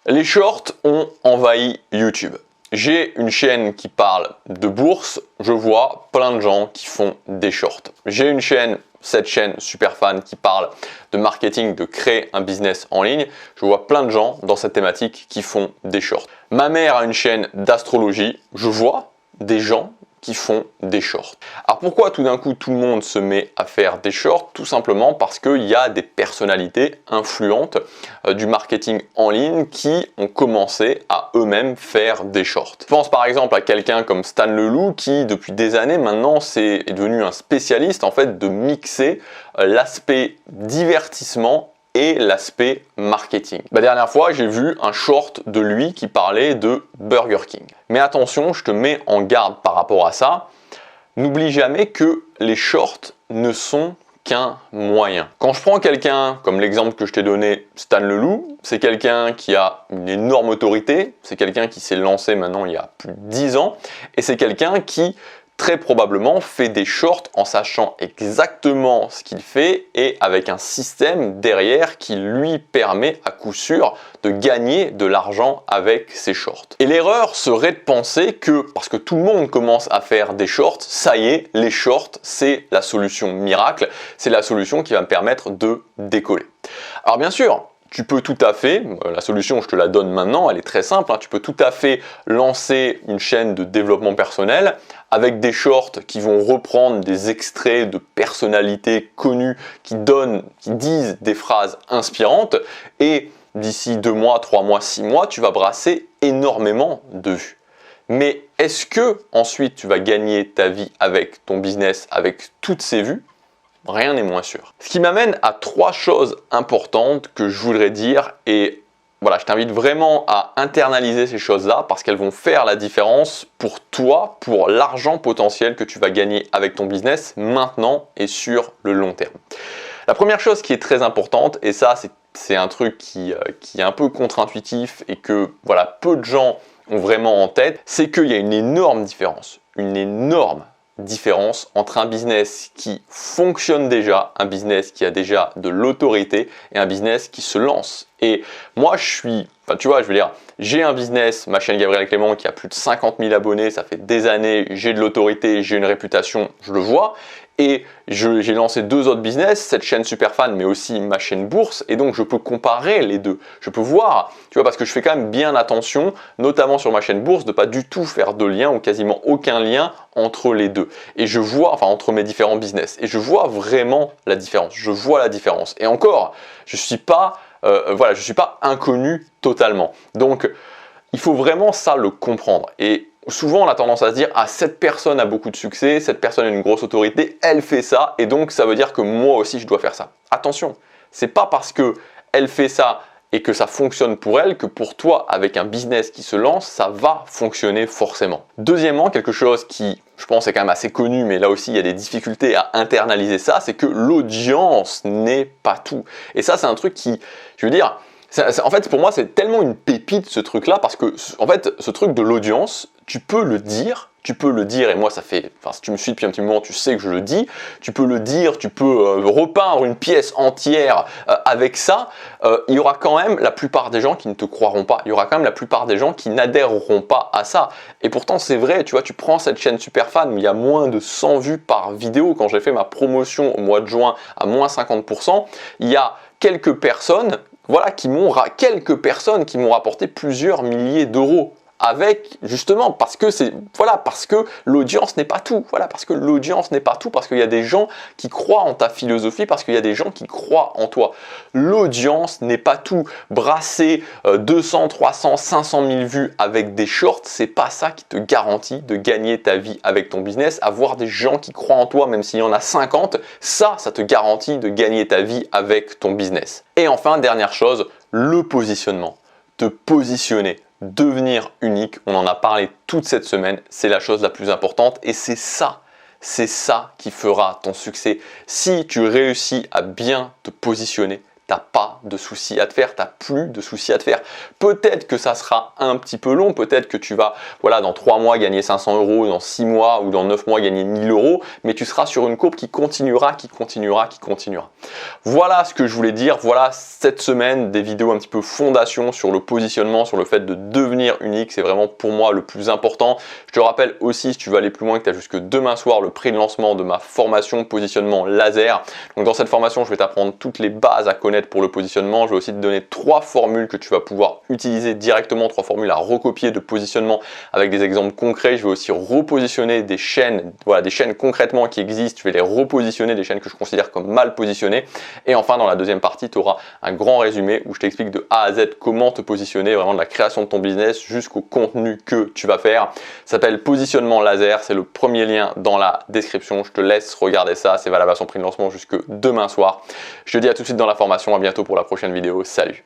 Les shorts ont envahi YouTube. J'ai une chaîne qui parle de bourse, je vois plein de gens qui font des shorts. J'ai une chaîne, cette chaîne super fan qui parle de marketing, de créer un business en ligne. Je vois plein de gens dans cette thématique qui font des shorts. Ma mère a une chaîne d'astrologie, je vois des gens qui font des shorts. Alors pourquoi tout d'un coup tout le monde se met à faire des shorts? Tout simplement parce qu'il y a des personnalités influentes du marketing en ligne qui ont commencé à eux-mêmes faire des shorts. Je pense par exemple à quelqu'un comme Stan Leloup qui depuis des années maintenant est devenu un spécialiste en fait de mixer l'aspect divertissement et l'aspect marketing. La dernière fois, j'ai vu un short de lui qui parlait de Burger King. Mais attention, je te mets en garde par rapport à ça. N'oublie jamais que les shorts ne sont qu'un moyen. Quand je prends quelqu'un, comme l'exemple que je t'ai donné, Stan Leloup, c'est quelqu'un qui a une énorme autorité, c'est quelqu'un qui s'est lancé maintenant il y a plus de 10 ans, et c'est quelqu'un qui très probablement fait des shorts en sachant exactement ce qu'il fait et avec un système derrière qui lui permet à coup sûr de gagner de l'argent avec ses shorts. Et l'erreur serait de penser que parce que tout le monde commence à faire des shorts, ça y est, les shorts c'est la solution miracle, c'est la solution qui va me permettre de décoller. Alors bien sûr, tu peux tout à fait, la solution je te la donne maintenant, elle est très simple, tu peux tout à fait lancer une chaîne de développement personnel avec des shorts qui vont reprendre des extraits de personnalités connues qui disent des phrases inspirantes et d'ici 2 mois, 3 mois, 6 mois, tu vas brasser énormément de vues. Mais est-ce que ensuite tu vas gagner ta vie avec ton business, avec toutes ces vues? Rien n'est moins sûr. Ce qui m'amène à 3 choses importantes que je voudrais dire et voilà, je t'invite vraiment à internaliser ces choses-là parce qu'elles vont faire la différence pour toi, pour l'argent potentiel que tu vas gagner avec ton business maintenant et sur le long terme. La première chose qui est très importante, et ça c'est un truc qui est un peu contre-intuitif et que voilà, peu de gens ont vraiment en tête, c'est qu'il y a une énorme différence entre un business qui fonctionne déjà, un business qui a déjà de l'autorité et un business qui se lance. Et moi j'ai un business, ma chaîne Gabriel Clément qui a plus de 50 000 abonnés, ça fait des années, j'ai de l'autorité, j'ai une réputation, je le vois. Et j'ai lancé 2 autres business, cette chaîne Superfan mais aussi ma chaîne bourse et donc je peux comparer les deux. Je peux voir, tu vois, parce que je fais quand même bien attention, notamment sur ma chaîne bourse, de pas du tout faire de lien ou quasiment aucun lien entre les deux. Et je vois, enfin entre mes différents business, et je vois vraiment la différence. Je vois la différence. Et encore, je suis pas inconnu totalement. Donc il faut vraiment ça le comprendre. Et souvent, on a tendance à se dire « Ah, cette personne a beaucoup de succès, cette personne a une grosse autorité, elle fait ça, et donc ça veut dire que moi aussi, je dois faire ça. » Attention, c'est pas parce qu'elle fait ça et que ça fonctionne pour elle que pour toi, avec un business qui se lance, ça va fonctionner forcément. Deuxièmement, quelque chose qui, je pense, est quand même assez connu, mais là aussi, il y a des difficultés à internaliser ça, c'est que l'audience n'est pas tout. Et ça, c'est un truc qui, je veux dire, en fait, pour moi, c'est tellement une pépite ce truc-là parce que, en fait, ce truc de l'audience, tu peux le dire, et moi ça fait, enfin si tu me suis depuis un petit moment, tu sais que je le dis, tu peux le dire, tu peux repeindre une pièce entière avec ça, il y aura quand même la plupart des gens qui ne te croiront pas, il y aura quand même la plupart des gens qui n'adhéreront pas à ça. Et pourtant c'est vrai, tu vois, tu prends cette chaîne Superfan où il y a moins de 100 vues par vidéo, quand j'ai fait ma promotion au mois de juin à moins 50%, il y a quelques personnes, voilà, qui m'ont rapporté plusieurs milliers d'euros. Avec justement parce que l'audience n'est pas tout, parce qu'il y a des gens qui croient en ta philosophie, parce qu'il y a des gens qui croient en toi. L'audience n'est pas tout. Brasser 200, 300, 500 000 vues avec des shorts, c'est pas ça qui te garantit de gagner ta vie avec ton business. Avoir des gens qui croient en toi, même s'il y en a 50, ça te garantit de gagner ta vie avec ton business. Et enfin, dernière chose, le positionnement. Te positionner. Devenir unique, on en a parlé toute cette semaine, c'est la chose la plus importante et c'est ça qui fera ton succès. Si tu réussis à bien te positionner, t'as pas de soucis à te faire, t'as plus de soucis à te faire. Peut-être que ça sera un petit peu long, peut-être que tu vas, voilà, dans 3 mois gagner 500 €, dans 6 mois ou dans 9 mois gagner 1000 €, mais tu seras sur une courbe qui continuera, qui continuera, qui continuera. Voilà ce que je voulais dire, voilà cette semaine des vidéos un petit peu fondation sur le positionnement, sur le fait de devenir unique, c'est vraiment pour moi le plus important. Je te rappelle aussi, si tu veux aller plus loin, que tu as jusque demain soir le prix de lancement de ma formation positionnement laser. Donc dans cette formation, je vais t'apprendre toutes les bases à connaître pour le positionnement. Je vais aussi te donner 3 formules que tu vas pouvoir utiliser directement, 3 formules à recopier de positionnement avec des exemples concrets. Je vais aussi repositionner des chaînes, voilà, des chaînes concrètement qui existent. Je vais les repositionner, des chaînes que je considère comme mal positionnées. Et enfin, dans la deuxième partie, tu auras un grand résumé où je t'explique de A à Z comment te positionner, vraiment de la création de ton business jusqu'au contenu que tu vas faire. Ça s'appelle Positionnement Laser, c'est le premier lien dans la description. Je te laisse regarder ça, c'est valable à son prix de lancement jusque demain soir. Je te dis à tout de suite dans la formation, à bientôt pour la prochaine vidéo. Salut!